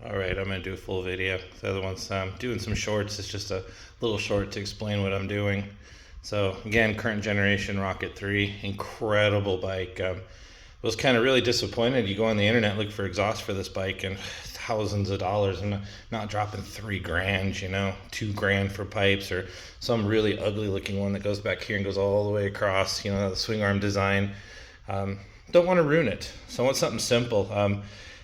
All right, I'm gonna do a full video. The other one's doing some shorts. It's just a little short to explain what I'm doing. So again, current generation Rocket 3, incredible bike. Was kind of really disappointed. You go on the internet, look for exhaust for this bike, and thousands of dollars, and not dropping 3 grand, 2 grand for pipes, or some really ugly looking one that goes back here and goes all the way across. The swing arm design. Don't want to ruin it, so I want something simple.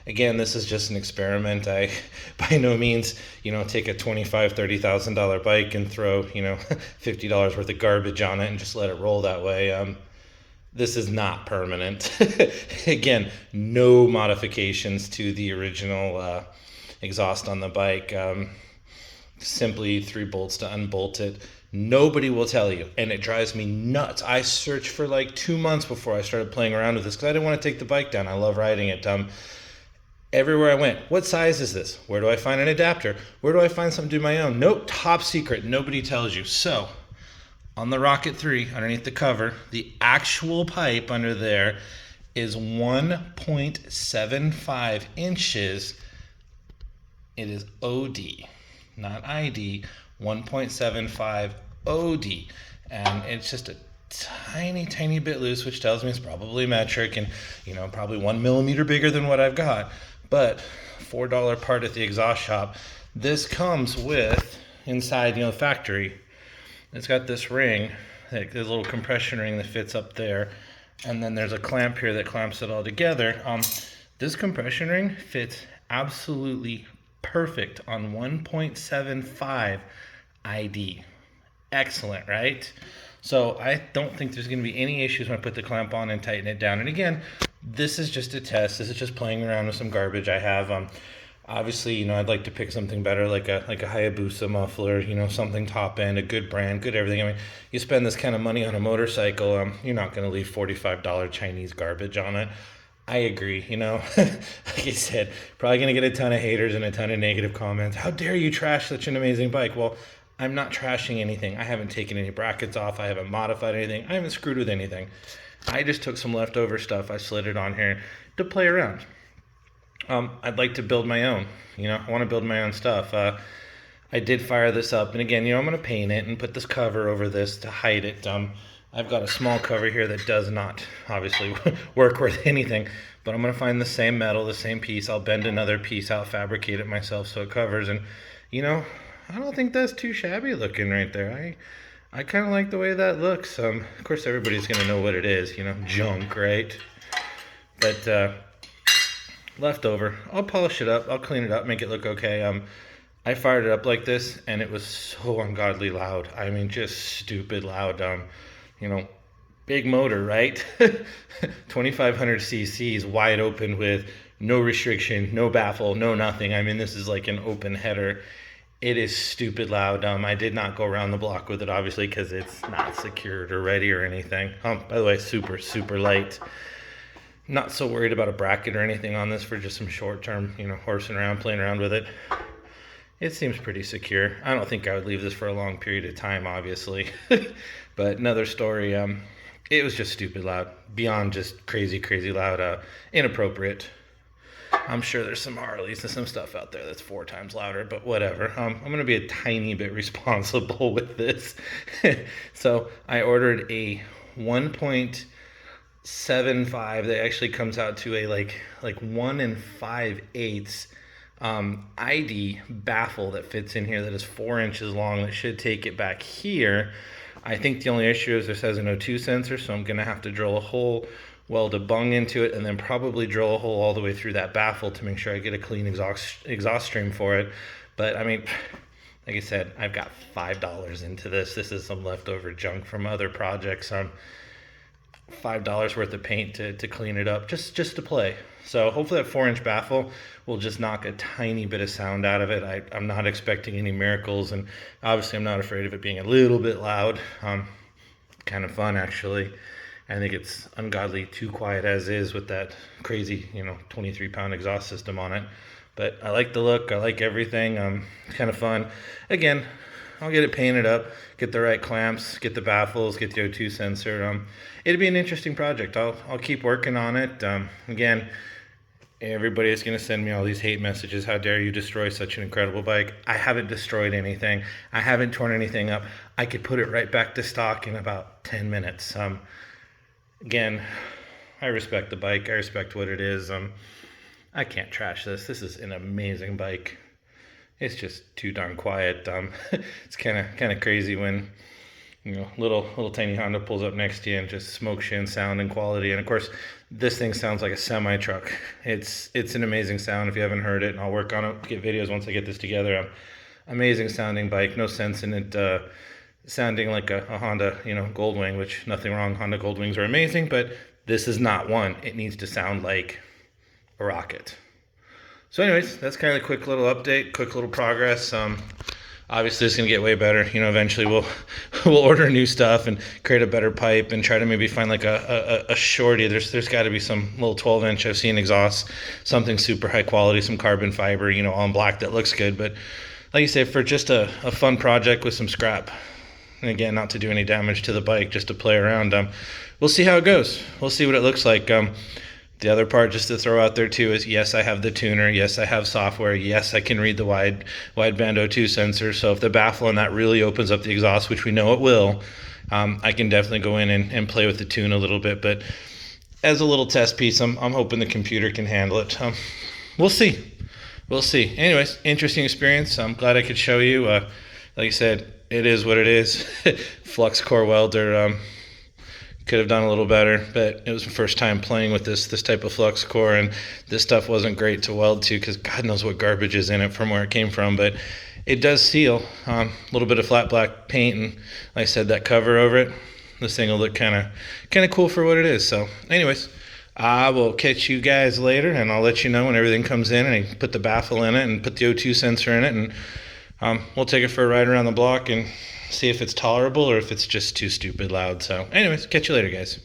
Again, this is just an experiment. I by no means, take a $25,000-$30,000 bike and throw, $50 worth of garbage on it and just let it roll that way. This is not permanent. Again, no modifications to the original exhaust on the bike. Simply 3 bolts to unbolt it. Nobody will tell you, and it drives me nuts. I searched for like 2 months before I started playing around with this because I didn't want to take the bike down. I love riding it. Everywhere I went, what size is this? Where do I find an adapter? Where do I find something to do my own? Nope, top secret. Nobody tells you. So, on the Rocket 3, underneath the cover, the actual pipe under there is 1.75 inches. It is OD, not ID, 1.75 OD. And it's just a tiny bit loose, which tells me it's probably metric and, probably 1 millimeter bigger than what I've got. But $4 part at the exhaust shop. This comes with, inside, the factory, it's got this ring, like this little compression ring that fits up there. And then there's a clamp here that clamps it all together. This compression ring fits absolutely perfect on 1.75 ID. Excellent, right? So I don't think there's going to be any issues when I put the clamp on and tighten it down. And again, this is just a test. This is just playing around with some garbage I have. Obviously, I'd like to pick something better, like a Hayabusa muffler, something top end, a good brand, good everything. I mean, you spend this kind of money on a motorcycle, you're not going to leave $45 Chinese garbage on it. I agree, like I said, probably going to get a ton of haters and a ton of negative comments. How dare you trash such an amazing bike? Well, I'm not trashing anything. I haven't taken any brackets off. I haven't modified anything. I haven't screwed with anything. I just took some leftover stuff. I slid it on here to play around. I'd like to build my own. I want to build my own stuff. I did fire this up, and again, I'm going to paint it and put this cover over this to hide it. I've got a small cover here that does not obviously work worth anything, but I'm going to find the same metal, the same piece. I'll bend another piece out, fabricate it myself so it covers, and I don't think that's too shabby looking right there. I kind of like the way that looks. Of course, everybody's going to know what it is, junk, right? But leftover. I'll polish it up. I'll clean it up, make it look okay. I fired it up like this, and it was so ungodly loud. I mean, just stupid loud. Big motor, right? 2,500 cc's, wide open with no restriction, no baffle, no nothing. I mean, this is like an open header. It is stupid loud. I did not go around the block with it, obviously, because it's not secured or ready or anything. By the way, super light. Not so worried about a bracket or anything on this for just some short term, horsing around, playing around with it. It seems pretty secure. I don't think I would leave this for a long period of time, obviously. But another story, it was just stupid loud. Beyond just crazy loud, inappropriate. I'm sure there's some Harleys and some stuff out there that's 4 times louder, but whatever. I'm going to be a tiny bit responsible with this. So I ordered a 1.75 that actually comes out to a like 1 5/8 ID baffle that fits in here that is 4 inches long. That should take it back here. I think the only issue is this has an O2 sensor, so I'm going to have to drill a hole, weld a bung into it, and then probably drill a hole all the way through that baffle to make sure I get a clean exhaust stream for it. But I mean, like I said, I've got $5 into this. This is some leftover junk from other projects. $5 worth of paint to clean it up, just to play. So hopefully that 4-inch baffle will just knock a tiny bit of sound out of it. I'm not expecting any miracles, and obviously I'm not afraid of it being a little bit loud. Kind of fun, actually. I think it's ungodly too quiet as is with that crazy, 23-pound exhaust system on it. But I like the look. I like everything. It's kind of fun. Again, I'll get it painted up, get the right clamps, get the baffles, get the O2 sensor. It'll be an interesting project. I'll keep working on it. Again, Everybody is going to send me all these hate messages. How dare you destroy such an incredible bike? I haven't destroyed anything. I haven't torn anything up. I could put it right back to stock in about 10 minutes. Again, I respect the bike. I respect what it is. I can't trash this. This is an amazing bike. It's just too darn quiet. It's kind of crazy when, you know, little tiny Honda pulls up next to you and just smokes you in sound and quality. And of course, this thing sounds like a semi truck. It's an amazing sound. If you haven't heard it, and I'll work on it, get videos once I get this together. Amazing sounding bike. No sense in it sounding like a Honda, you know, Goldwing, which nothing wrong. Honda Goldwings are amazing, but this is not one. It needs to sound like a rocket. So anyways, that's kind of a quick little update, quick little progress. Obviously it's going to get way better. You know, eventually we'll order new stuff and create a better pipe and try to maybe find like a shorty. There's got to be some little 12-inch I've seen exhaust, something super high quality, some carbon fiber, you know, all in black that looks good. But like you say, for just a fun project with some scrap, and again, not to do any damage to the bike, just to play around, we'll see how it goes. We'll see what it looks like. The other part just to throw out there too is, yes, I have the tuner. Yes, I have software. Yes, I can read the wideband O2 sensor. So if the baffle on that really opens up the exhaust, which we know it will, I can definitely go in and play with the tune a little bit. But as a little test piece, I'm hoping the computer can handle it. We'll see. We'll see. Anyways, interesting experience. I'm glad I could show you. Like I said, it is what it is. Flux core welder. Could have done a little better, but it was the first time playing with this type of flux core, and this stuff wasn't great to weld to because God knows what garbage is in it from where it came from, but it does seal. A little bit of flat black paint, and like I said, that cover over it, this thing will look kind of cool for what it is. So anyways, I will catch you guys later, and I'll let you know when everything comes in, and I put the baffle in it and put the O2 sensor in it, and we'll take it for a ride around the block and see if it's tolerable or if it's just too stupid loud. So anyways, catch you later, guys.